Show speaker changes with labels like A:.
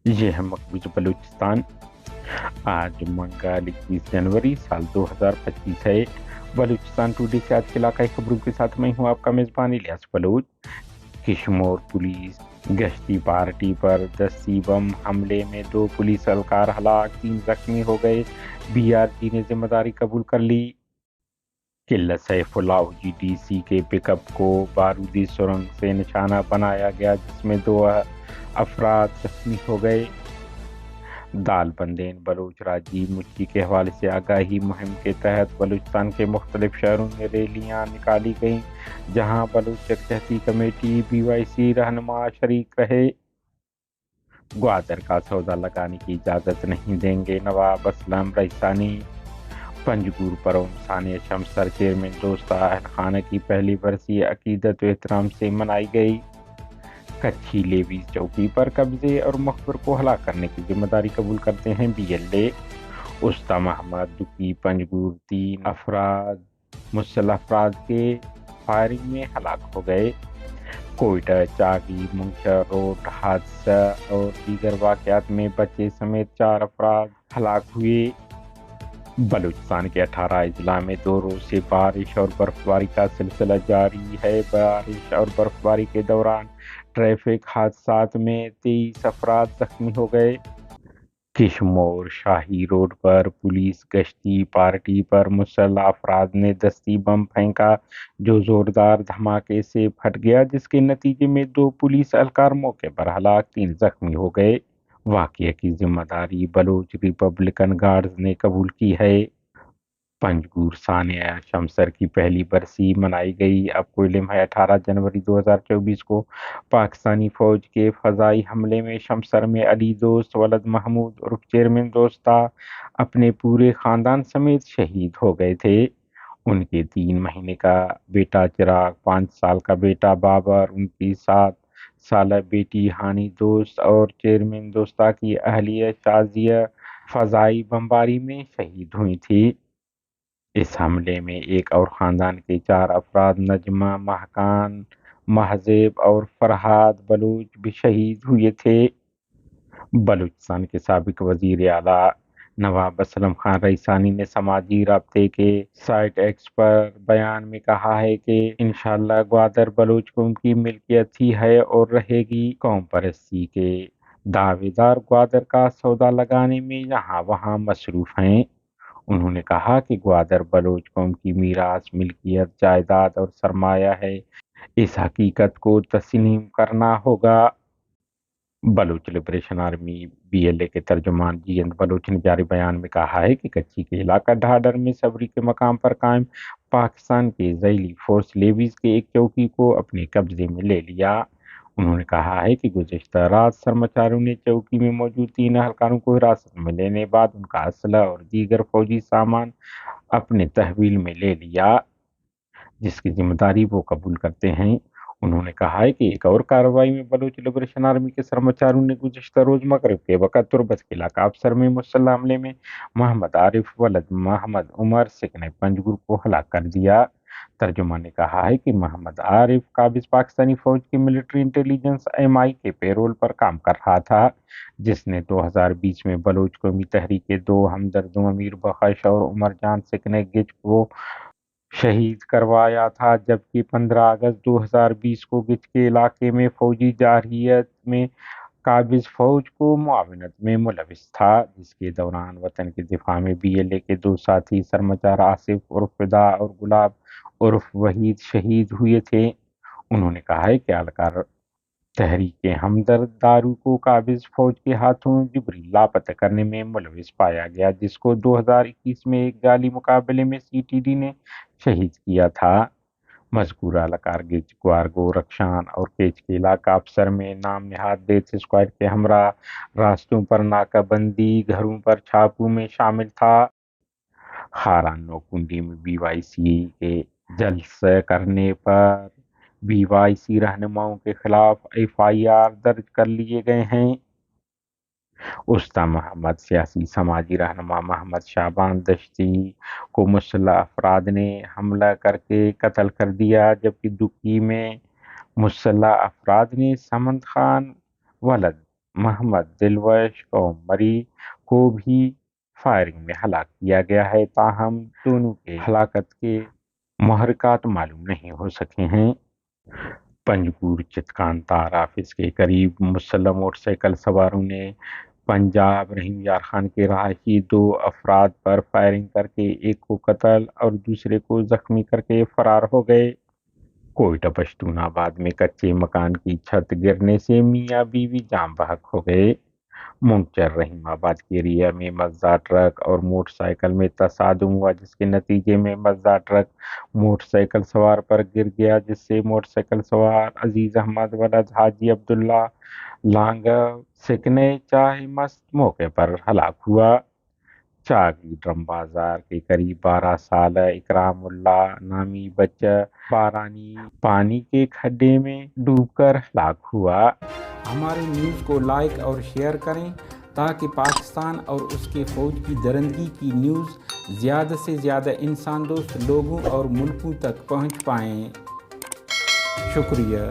A: ये है मकबूज बलूचिस्तान। आज मंगल 21 जनवरी साल 2025 है। बलूचिस्तान टुडे से आज के इलाकाई खबरों के साथ मैं हूँ आपका मेजबान इलियास बलूच। किशमोर पुलिस गश्ती पार्टी पर दस्ती बम हमले में 2 पुलिस एहलकार हलाक, 3 जख्मी हो गए। बीआरजी ने जिम्मेदारी कबूल कर ली। किला सैफुल्लाह जीडीसी के पिकअप को बारूदी सुरंग से निशाना बनाया गया, जिसमें 2 अफराद जख्मी हो गए। दाल बंदेन बलूच राजीव मुच्ची के हवाले से आगाही मुहिम के तहत बलूचिस्तान के मुख्तलिफ शहरों में रैलियां निकाली गईं, जहां बलूच यकजहती कमेटी BYC रहनुमा शरीक रहे। ग्वादर का सौदा लगाने की इजाज़त नहीं देंगे नवाब असलम रईसानी। पंजगुर परम सानिया शमसर चेयरमैन दोस्त अहल खाना की पहली बरसी अकीदत व एहतराम से मनाई गई। कच्छी लेवी चौकी पर कब्जे और मखबर को हलाक करने की जिम्मेदारी कबूल करते हैं BLA। उस्ता मोहम्मद दुकी पंजगुर 3 अफराद मुसल्लह अफराद के फायरिंग में हलाक हो गए। कोयटा चागी मुंशर रोड हादसा और दीगर वाक़यात में बच्चे समेत 4 अफराद हलाक हुए। बलूचिस्तान के 18 अजला में 2 रोज से बारिश और बर्फबारी का सिलसिला जारी है। बारिश और बर्फबारी के दौरान ट्रैफिक हादसात में 23 अफराद जख्मी हो गए। किशमोर शाही रोड पर पुलिस गश्ती पार्टी पर मुसल्लह अफराद ने दस्ती बम फेंका, जो जोरदार धमाके से फट गया, जिसके नतीजे में 2 पुलिस एहलकार मौके पर हलाक, 3 जख्मी हो गए। वाक़ये की जिम्मेदारी बलूच रिपब्लिकन गार्ड्स ने कबूल की है। पंजगुर सानिया शमसर की पहली बरसी मनाई गई। आपको इल्म है 18 जनवरी 2024 को पाकिस्तानी फौज के फ़ज़ाई हमले में शमसर में अली दोस्त वलद महमूद उर्फ चेयरमैन दोस्ता अपने पूरे ख़ानदान समेत शहीद हो गए थे। उनके 3 महीने का बेटा चिराग, 5 साल का बेटा बाबर, उनकी 7 साल बेटी हानी दोस्त और चेयरमैन दोस्ता की अहलिया शाजिया फ़ज़ाई बमबारी में शहीद हुई थी। इस हमले में एक और ख़ानदान के 4 अफराद नजमा, महकान, महजेब और फरहाद बलूच भी शहीद हुए थे। बलूचिस्तान के साबिक वज़ीर आला नवाब असलम खान रईसानी ने समाजी राब्ते के साइट एक्स पर बयान में कहा है कि इंशाअल्लाह ग्वादर बलूच कौम की मिल्कियत ही है और रहेगी। कौम परस्ती के दावेदार ग्वादर का सौदा लगाने में यहाँ वहाँ मसरूफ़ हैं। उन्होंने कहा कि ग्वादर बलूच कौम की मीरास, मिल्कियत, जायदाद और सरमाया है। इस हकीकत को तस्लीम करना होगा। बलूच लिबरेशन आर्मी BLA के तर्जुमान GN बलूच ने जारी बयान में कहा है कि कच्ची के इलाका ढाडर में सबरी के मकाम पर कायम पाकिस्तान के ज़ैली फोर्स लेवीज के एक चौकी को अपने कब्जे में ले लिया। उन्होंने कहा है कि गुज़िश्ता रात सरमाचारों ने चौकी में मौजूद 3 एहलकारों को हिरासत में लेने बाद उनका असला और दीगर फौजी सामान अपने तहवील में ले लिया, जिसकी जिम्मेदारी वो कबूल करते हैं। उन्होंने कहा है कि एक और कार्रवाई में बलूच लिबरेशन आर्मी के सरमाचारों ने गुज़िश्ता रोज मगरिब के वक़्त तुरबत के इलाका अफसर में मुसल्लह हमले में मोहम्मद आरिफ वलद मोहम्मद उमर सिकने पंजगुर को हलाक कर दिया। तर्जुमान ने कहा है कि मोहम्मद आरिफ काबिज पाकिस्तानी फौज की मिलिट्री इंटेलिजेंस MI के पेरोल पर काम कर रहा था, जिसने 2020 में बलूच कौमी तहरीक 2 हमदर्दों अमीर बख्श और उमर जान सिकने गिच को शहीद करवाया था, जबकि 15 अगस्त 2020 को गिच के इलाके में फौजी जारहियत में काबिज फौज को मुआवनत में मुलविस था, जिसके दौरान वतन के दिफा में BLA के 2 साथी सरमाचार आसिफ उर्फ फिदा और गुलाब उर्फ वहीद शहीद हुए थे। उन्होंने कहा है कि एहलकार तहरीक हमदर्द दारू को काबिज फौज के हाथों जबरी लापता करने में मुलविस पाया गया, जिसको 2021 में एक जाली मुकाबले में CTD ने शहीद किया था। मज़कूरा एहलकार गिच, ग्वारगो, रक्षान और केच के इलाका अफसर में नाम नहाद डेथ स्क्वाड के हमरा रास्तों पर नाकाबंदी, घरों पर छापों में शामिल था। खारान नोकुंडी में BYC के जलसे करने पर BYC रहनुमाओं के खिलाफ FIR दर्ज कर लिए गए हैं। उस्ता मोहम्मद सियासी समाजी रहनुमा मोहम्मद शाबान दश्ती को मुसल्लह अफराद ने हमला करके कत्ल कर दिया, जबकि दुकी में मुसल्लह अफराद ने समंद खान वलद محمد دلوش قومری کو بھی فائرنگ میں ہلاک کیا گیا ہے، تاہم دونوں کے ہلاکت کے محرکات معلوم نہیں ہو سکے ہیں۔ پنجگور چتکان تار آفس کے قریب مسلح موٹر سائیکل سواروں نے پنجاب رحیم یار خان کے رہائشی 2 افراد پر فائرنگ کر کے ایک کو قتل اور دوسرے کو زخمی کر کے فرار ہو گئے۔ کوئٹہ پشتون آباد میں کچے مکان کی چھت گرنے سے میاں بیوی جاں بحق ہو گئے۔ منکچر رحیم آباد کے ایریا میں مزہ ٹرک اور موٹر سائیکل میں تصادم ہوا، جس کے نتیجے میں مزہ ٹرک موٹر سائیکل سوار پر گر گیا، جس سے موٹر سائیکل سوار عزیز احمد ولد حاجی عبداللہ لانگ سکنے چاہ مست موقع پر ہلاک ہوا۔ چاگی ڈرم بازار کے قریب 12 سالہ اکرام اللہ نامی بچہ بارانی پانی کے کھڈے میں ڈوب کر ہلاک ہوا۔
B: ہمارے نیوز کو لائک اور شیئر کریں تاکہ پاکستان اور اس کے فوج کی درندگی کی نیوز زیادہ سے زیادہ انسان دوست لوگوں اور ملکوں تک پہنچ پائیں۔ شکریہ۔